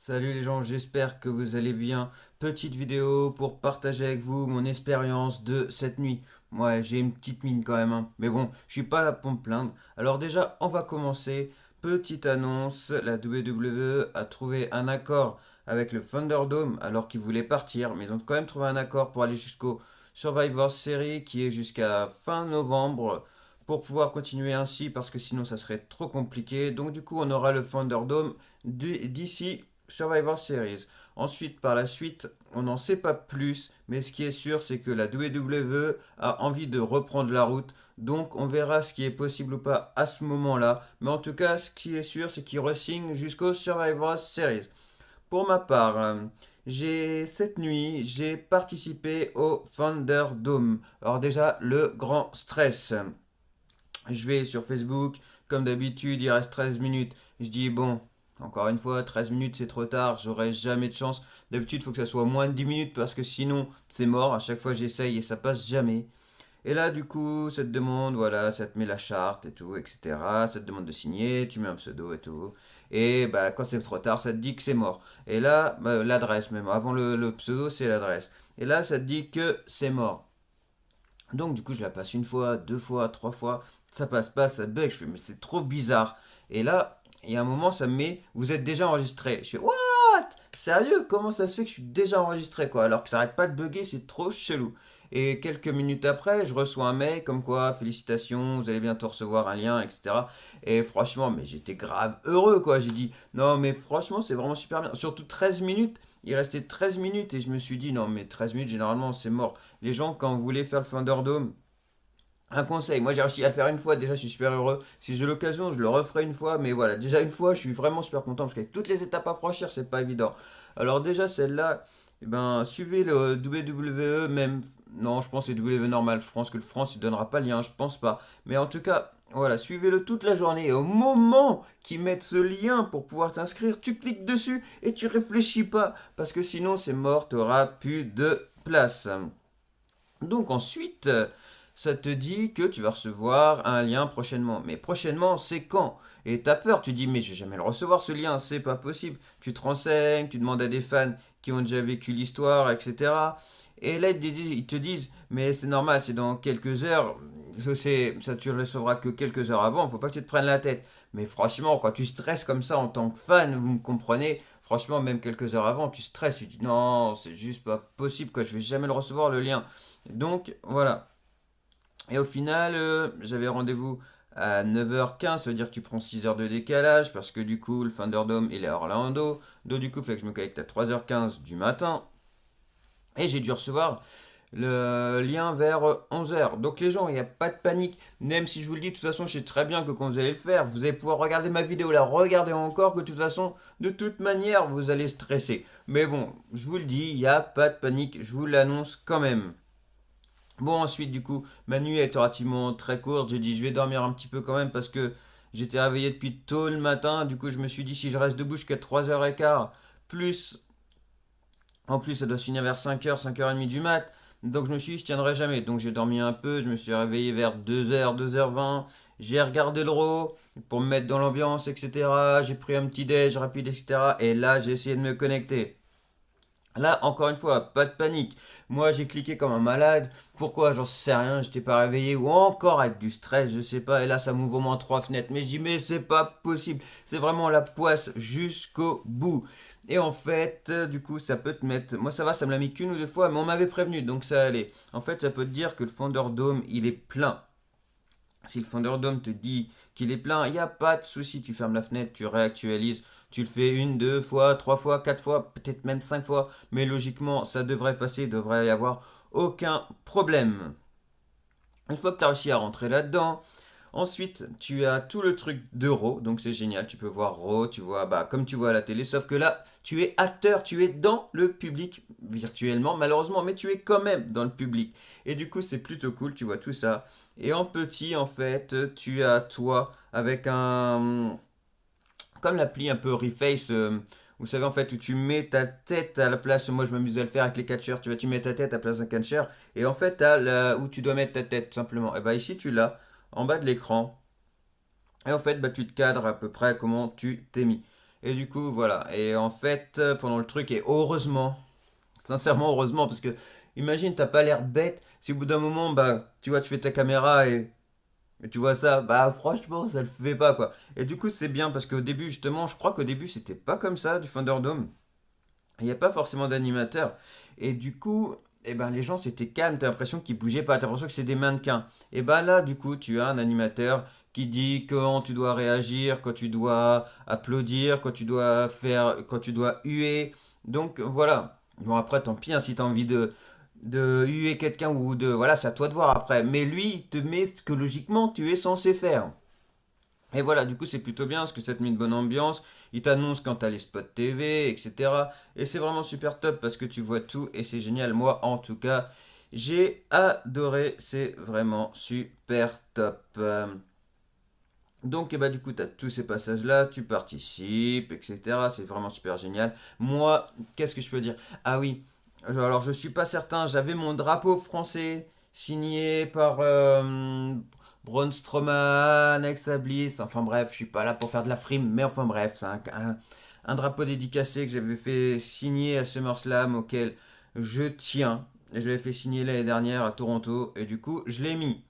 Salut les gens, j'espère que vous allez bien. Petite vidéo pour partager avec vous mon expérience de cette nuit. Ouais, j'ai une petite mine quand même, hein. Mais bon, je suis pas là pour me plaindre. Alors déjà, on va commencer. Petite annonce, la WWE a trouvé un accord avec le Thunderdome alors qu'ils voulaient partir, mais ils ont quand même trouvé un accord pour aller jusqu'au Survivor Series qui est jusqu'à fin novembre pour pouvoir continuer ainsi parce que sinon ça serait trop compliqué. Donc du coup, on aura le Thunderdome d'ici Survivor Series. Ensuite, par la suite, on n'en sait pas plus, mais ce qui est sûr, c'est que la WWE a envie de reprendre la route. Donc, on verra ce qui est possible ou pas à ce moment-là. Mais en tout cas, ce qui est sûr, c'est qu'ils re-signent jusqu'au Survivor Series. Pour ma part, cette nuit, j'ai participé au Thunderdome. Alors déjà, le grand stress. Je vais sur Facebook, comme d'habitude, il reste 13 minutes. Je dis, bon, encore une fois, 13 minutes c'est trop tard, j'aurai jamais de chance. D'habitude, il faut que ça soit moins de 10 minutes parce que sinon, c'est mort. À chaque fois, j'essaye et ça passe jamais. Et là, du coup, ça te demande, voilà, ça te met la charte et tout, etc. Ça te demande de signer, tu mets un pseudo et tout. Et bah, quand c'est trop tard, ça te dit que c'est mort. Et là, bah, l'adresse même. Avant le pseudo, c'est l'adresse. Et là, ça te dit que c'est mort. Donc du coup, je la passe une fois, deux fois, trois fois. Ça passe pas, ça bug. Je fais, mais c'est trop bizarre. Et là, il y a un moment, ça me met, vous êtes déjà enregistré. Je fais, what? Sérieux? Comment ça se fait que je suis déjà enregistré, quoi? Alors que ça arrête pas de bugger, c'est trop chelou. Et quelques minutes après, je reçois un mail comme quoi, félicitations, vous allez bientôt recevoir un lien, etc. Et franchement, mais j'étais grave heureux, quoi. J'ai dit, non, mais franchement, c'est vraiment super bien. Surtout 13 minutes. Il restait 13 minutes et je me suis dit, non, mais 13 minutes, généralement, c'est mort. Les gens, quand vous voulez faire le Thunderdome, un conseil, moi j'ai réussi à le faire une fois, déjà je suis super heureux. Si j'ai l'occasion, je le referai une fois, mais voilà, déjà une fois, je suis vraiment super content parce qu'avec toutes les étapes à franchir, c'est pas évident. Alors déjà celle-là, eh ben, suivez le WWE, même, non, je pense que c'est WWE normal, je pense que le France il donnera pas le lien, je pense pas. Mais en tout cas, voilà, suivez-le toute la journée et au moment qu'ils mettent ce lien pour pouvoir t'inscrire, tu cliques dessus et tu réfléchis pas parce que sinon c'est mort, t'auras plus de place. Donc ensuite, ça te dit que tu vas recevoir un lien prochainement. Mais prochainement, c'est quand? Et t'as peur, tu dis, mais je vais jamais le recevoir ce lien, c'est pas possible. Tu te renseignes, tu demandes à des fans qui ont déjà vécu l'histoire, etc. Et là, ils te disent, mais c'est normal, c'est dans quelques heures. Ça, tu le recevras que quelques heures avant, faut pas que tu te prennes la tête. Mais franchement, quand tu stresses comme ça en tant que fan, vous me comprenez, franchement, même quelques heures avant, tu stresses, tu dis, non, c'est juste pas possible, quoi, je vais jamais le recevoir le lien. Donc voilà. Et au final, j'avais rendez-vous à 9h15, ça veut dire que tu prends 6 heures de décalage parce que du coup, le Thunderdome il est à Orlando. Donc du coup, il fallait que je me connecte à 3h15 du matin. Et j'ai dû recevoir le lien vers 11h. Donc les gens, il n'y a pas de panique. Même si je vous le dis, de toute façon, je sais très bien que quand vous allez le faire, vous allez pouvoir regarder ma vidéo, la regarder encore, que de toute façon, de toute manière, vous allez stresser. Mais bon, je vous le dis, il n'y a pas de panique, je vous l'annonce quand même. Bon, ensuite, du coup, ma nuit est relativement très courte. J'ai dit, je vais dormir un petit peu quand même parce que j'étais réveillé depuis tôt le matin. Du coup, je me suis dit, si je reste debout jusqu'à 3h15, plus, en plus, ça doit se finir vers 5h, 5h30 du mat. Donc, je me suis dit, je tiendrai jamais. Donc, j'ai dormi un peu. Je me suis réveillé vers 2h, 2h20. J'ai regardé le RAW pour me mettre dans l'ambiance, etc. J'ai pris un petit déj rapide, etc. Et là, j'ai essayé de me connecter. Là, encore une fois, pas de panique. Moi, j'ai cliqué comme un malade. Pourquoi? J'en sais rien, j'étais pas réveillé ou encore avec du stress, je sais pas. Et là, ça m'ouvre au moins trois fenêtres. Mais je dis, mais c'est pas possible. C'est vraiment la poisse jusqu'au bout. Et en fait, du coup, ça peut te mettre. Moi, ça va, ça me l'a mis qu'une ou deux fois, mais on m'avait prévenu, donc ça allait. En fait, ça peut te dire que le Thunderdome, il est plein. Si le Thunderdome te dit qu'il est plein, il n'y a pas de souci. Tu fermes la fenêtre, tu réactualises. Tu le fais une, deux fois, trois fois, quatre fois, peut-être même cinq fois. Mais logiquement, ça devrait passer, il devrait y avoir aucun problème. Une fois que tu as réussi à rentrer là-dedans, ensuite tu as tout le truc de Raw, donc c'est génial. Tu peux voir Raw, tu vois, bah, comme tu vois à la télé, sauf que là, tu es acteur, tu es dans le public virtuellement, malheureusement, mais tu es quand même dans le public. Et du coup, c'est plutôt cool, tu vois tout ça. Et en petit, en fait, tu as toi avec un, comme l'appli un peu Reface, vous savez en fait où tu mets ta tête à la place, moi je m'amuse à le faire avec les catcheurs, tu vois, tu mets ta tête à la place d'un catcheur et en fait t'as là où tu dois mettre ta tête tout simplement. Et bah ici tu l'as en bas de l'écran et en fait bah tu te cadres à peu près comment tu t'es mis. Et du coup, voilà. Et en fait, pendant le truc, et heureusement, sincèrement, heureusement, parce que imagine, t'as pas l'air bête. Si au bout d'un moment, bah, tu vois, tu fais ta caméra et tu vois ça, bah, franchement, ça le fait pas, quoi. Et du coup, c'est bien parce qu'au début, justement, je crois qu'au début, c'était pas comme ça du Thunderdome. Il n'y a pas forcément d'animateur. Et du coup, eh ben, les gens, c'était calme. T'as l'impression qu'ils bougeaient pas. T'as l'impression que c'est des mannequins. Et ben là, du coup, tu as un animateur qui dit quand tu dois réagir, quand tu dois applaudir, quand tu dois faire, quand tu dois huer. Donc voilà. Bon après, tant pis hein, si tu as envie de huer quelqu'un ou de... Voilà, c'est à toi de voir après. Mais lui, il te met ce que logiquement tu es censé faire. Et voilà, du coup, c'est plutôt bien parce que ça te met une bonne ambiance. Il t'annonce quand t'as les spots TV, etc. Et c'est vraiment super top parce que tu vois tout et c'est génial. Moi, en tout cas, j'ai adoré. C'est vraiment super top. Donc, et bah, du coup, tu as tous ces passages-là, tu participes, etc. C'est vraiment super génial. Moi, qu'est-ce que je peux dire? Ah oui, alors je suis pas certain, j'avais mon drapeau français signé par Braun Strowman, Alexa Bliss. Enfin bref, je suis pas là pour faire de la frime, mais enfin bref, c'est un drapeau dédicacé que j'avais fait signer à SummerSlam auquel je tiens. Et je l'avais fait signer l'année dernière à Toronto, et du coup, je l'ai mis.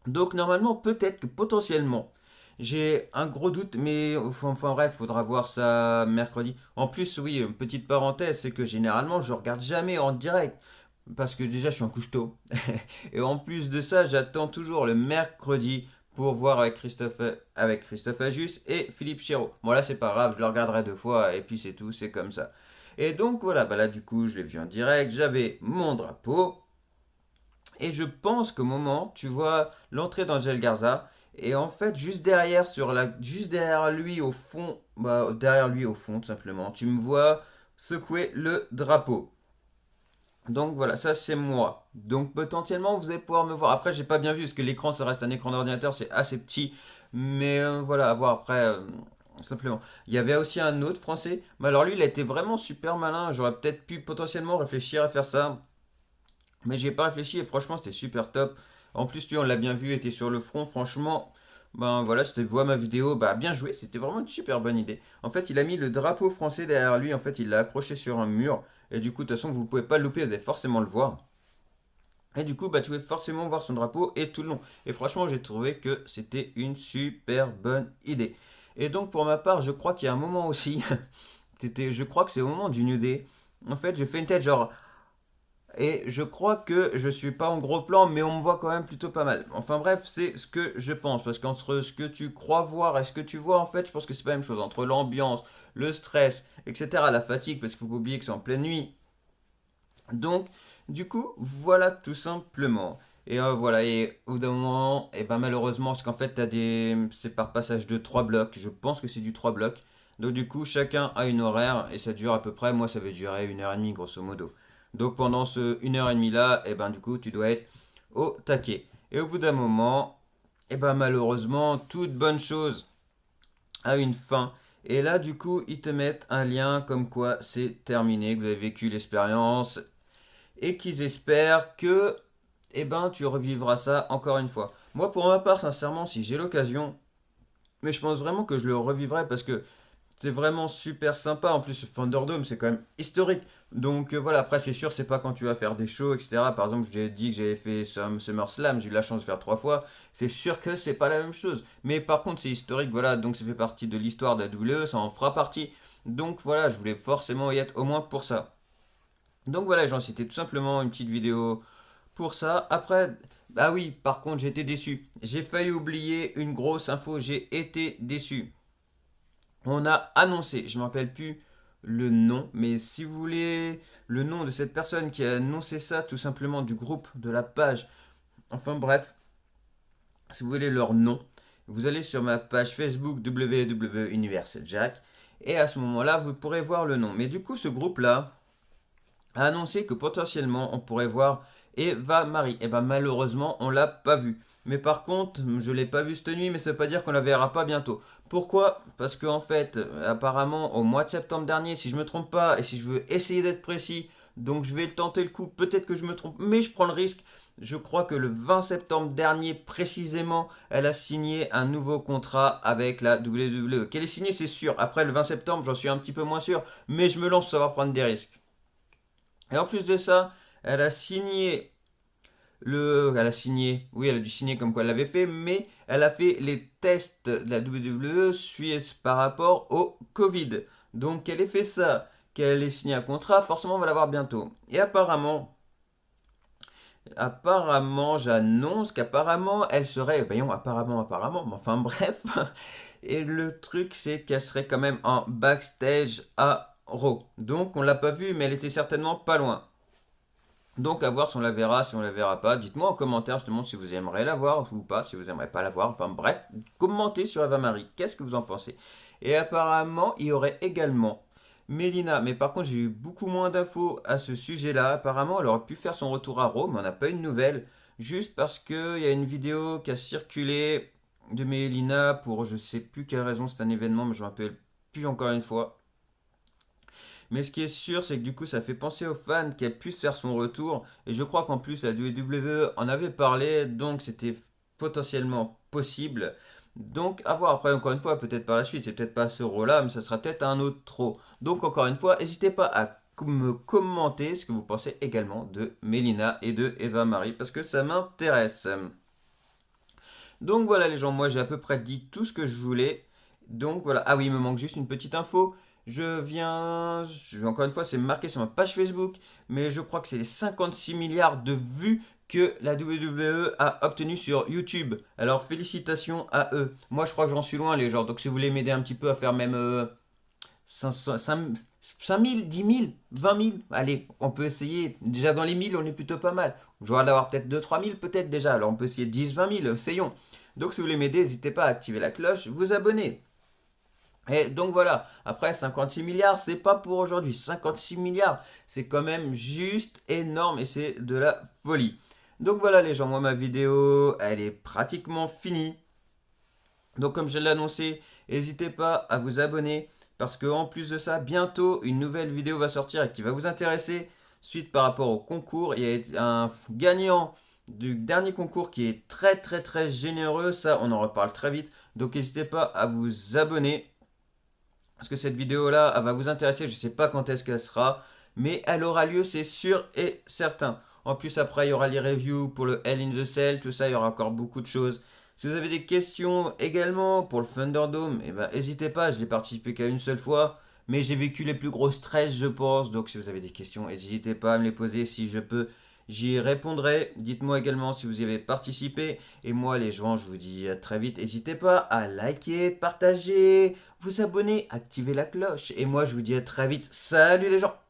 Donc normalement, peut-être que potentiellement, j'ai un gros doute, mais enfin bref, faudra voir ça mercredi. En plus, oui, une petite parenthèse, c'est que généralement, je regarde jamais en direct. Parce que déjà, je suis un couche-tôt. Et en plus de ça, j'attends toujours le mercredi pour voir avec Christophe Ajus et Philippe Chéreau. Bon là, c'est pas grave, je le regarderai deux fois, et puis c'est tout, c'est comme ça. Et donc voilà, bah là du coup, je l'ai vu en direct, j'avais mon drapeau. Et je pense qu'au moment, tu vois l'entrée d'Angel Garza, et en fait, juste derrière lui au fond, bah, derrière lui au fond, tout simplement, tu me vois secouer le drapeau. Donc voilà, ça c'est moi. Donc potentiellement, vous allez pouvoir me voir. Après, j'ai pas bien vu, parce que l'écran, ça reste un écran d'ordinateur, c'est assez petit. Mais voilà, à voir après, simplement. Il y avait aussi un autre français, mais alors lui, il a été vraiment super malin. J'aurais peut-être pu potentiellement réfléchir à faire ça. Mais j'ai pas réfléchi et franchement c'était super top. En plus lui on l'a bien vu, était sur le front, franchement, ben voilà, c'était vois ma vidéo, bah bien joué, c'était vraiment une super bonne idée. En fait il a mis le drapeau français derrière lui, en fait il l'a accroché sur un mur, et du coup de toute façon vous pouvez pas le louper, vous allez forcément le voir. Et du coup bah tu pouvais forcément voir son drapeau et tout le long. Et franchement j'ai trouvé que c'était une super bonne idée. Et donc pour ma part je crois qu'il y a un moment aussi, je crois que c'est au moment du New Day. En fait je fais une tête genre et je crois que je suis pas en gros plan, mais on me voit quand même plutôt pas mal. Enfin bref, c'est ce que je pense. Parce qu'entre ce que tu crois voir et ce que tu vois, en fait, je pense que c'est pas la même chose. Entre l'ambiance, le stress, etc., la fatigue, parce qu'il faut pas oublier que c'est en pleine nuit. Donc, du coup, voilà tout simplement. Et voilà, et au bout d'un moment, et ben malheureusement, parce qu'en fait, c'est par passage de 3 blocs. Je pense que c'est du 3 blocs. Donc, du coup, chacun a une horaire et ça dure à peu près, moi, ça va durer 1 heure et demie, grosso modo. Donc, pendant ce 1 heure et demie là, et ben du coup, tu dois être au taquet. Et au bout d'un moment, et ben malheureusement, toute bonne chose a une fin. Et là, du coup, ils te mettent un lien comme quoi c'est terminé, que vous avez vécu l'expérience et qu'ils espèrent que eh ben, tu revivras ça encore une fois. Moi, pour ma part, sincèrement, si j'ai l'occasion, mais je pense vraiment que je le revivrai parce que c'est vraiment super sympa. En plus, Thunderdome, c'est quand même historique. Donc voilà, après, c'est sûr, c'est pas quand tu vas faire des shows, etc. Par exemple, j'ai dit que j'avais fait SummerSlam, j'ai eu la chance de faire 3 fois. C'est sûr que c'est pas la même chose. Mais par contre, c'est historique, voilà. Donc ça fait partie de l'histoire de la WWE, ça en fera partie. Donc voilà, je voulais forcément y être au moins pour ça. Donc voilà, j'en citais tout simplement une petite vidéo pour ça. Après, bah oui, par contre, j'ai été déçu. J'ai failli oublier une grosse info, j'ai été déçu. On a annoncé, je ne me rappelle plus le nom, mais si vous voulez le nom de cette personne qui a annoncé ça, tout simplement du groupe, de la page, enfin bref, si vous voulez leur nom, vous allez sur ma page Facebook www Universe Jack et à ce moment-là, vous pourrez voir le nom. Mais du coup, ce groupe-là, a annoncé que potentiellement on pourrait voir Eva Marie. Et ben malheureusement on l'a pas vu. Mais par contre, je l'ai pas vu cette nuit, mais ça veut pas dire qu'on la verra pas bientôt. Pourquoi? Parce qu'en fait, apparemment, au mois de septembre dernier, si je me trompe pas, et si je veux essayer d'être précis, Donc je vais tenter le coup, peut-être que je me trompe, mais je prends le risque. Je crois que le 20 septembre dernier, précisément, elle a signé un nouveau contrat avec la WWE. Qu'elle est signée, c'est sûr. Après le 20 septembre, j'en suis un petit peu moins sûr, mais je me lance pour savoir prendre des risques. Et en plus de ça, elle a signé elle a signé, oui, elle a dû signer comme quoi elle l'avait fait, mais elle a fait les tests de la WWE suite par rapport au Covid. Donc qu'elle ait fait ça, qu'elle ait signé un contrat, forcément on va l'avoir bientôt. Et apparemment, j'annonce qu'apparemment elle serait, voyons, apparemment, mais enfin bref. Et le truc c'est qu'elle serait quand même en backstage à Raw. Donc on l'a pas vue, mais elle était certainement pas loin. Donc à voir si on la verra, si on la verra pas. Dites-moi en commentaire justement si vous aimeriez la voir ou pas, si vous aimeriez pas la voir. Enfin bref, commentez sur Eva Marie. Qu'est-ce que vous en pensez? Et apparemment, il y aurait également Mélina. Mais par contre, j'ai eu beaucoup moins d'infos à ce sujet-là. Apparemment, elle aurait pu faire son retour à Rome. On n'a pas eu de nouvelles. Juste parce qu'il y a une vidéo qui a circulé de Mélina pour je sais plus quelle raison. C'est un événement, mais je ne me rappelle plus encore une fois. Mais ce qui est sûr, c'est que du coup, ça fait penser aux fans qu'elle puisse faire son retour. Et je crois qu'en plus, la WWE en avait parlé, donc c'était potentiellement possible. Donc, à voir après, encore une fois, peut-être par la suite, c'est peut-être pas ce rôle-là, mais ça sera peut-être un autre trop. Donc, encore une fois, n'hésitez pas à me commenter ce que vous pensez également de Melina et de Eva Marie, parce que ça m'intéresse. Donc voilà les gens, moi j'ai à peu près dit tout ce que je voulais. Donc voilà, ah oui, il me manque juste une petite info. Encore une fois, c'est marqué sur ma page Facebook, mais je crois que c'est les 56 milliards de vues que la WWE a obtenu sur YouTube. Alors félicitations à eux. Moi je crois que j'en suis loin les gens, donc si vous voulez m'aider un petit peu à faire même 5 000, 10 000, 20 000, allez, on peut essayer. Déjà dans les 1000, on est plutôt pas mal. Je vois d'avoir peut-être 2 3 000 peut-être déjà. Alors on peut essayer 10 20 000, essayons. Donc si vous voulez m'aider, n'hésitez pas à activer la cloche, vous abonner. Et donc voilà, après 56 milliards, c'est pas pour aujourd'hui. 56 milliards, c'est quand même juste énorme et c'est de la folie. Donc voilà les gens, moi ma vidéo, elle est pratiquement finie. Donc comme je l'ai annoncé, n'hésitez pas à vous abonner parce que en plus de ça, bientôt une nouvelle vidéo va sortir et qui va vous intéresser. Suite par rapport au concours, il y a un gagnant du dernier concours qui est très très très généreux. Ça, on en reparle très vite. Donc n'hésitez pas à vous abonner parce que cette vidéo-là, elle va vous intéresser. Je ne sais pas quand est-ce qu'elle sera, mais elle aura lieu, c'est sûr et certain. En plus, après, il y aura les reviews pour le Hell in the Cell, tout ça, il y aura encore beaucoup de choses. Si vous avez des questions également pour le Thunderdome, eh ben, n'hésitez pas, je n'ai participé qu'à une seule fois, mais j'ai vécu les plus gros stress, je pense. Donc, si vous avez des questions, n'hésitez pas à me les poser si je peux. J'y répondrai. Dites-moi également si vous y avez participé. Et moi, les gens, je vous dis à très vite. N'hésitez pas à liker, partager, vous abonner, activer la cloche. Et moi, je vous dis à très vite. Salut les gens!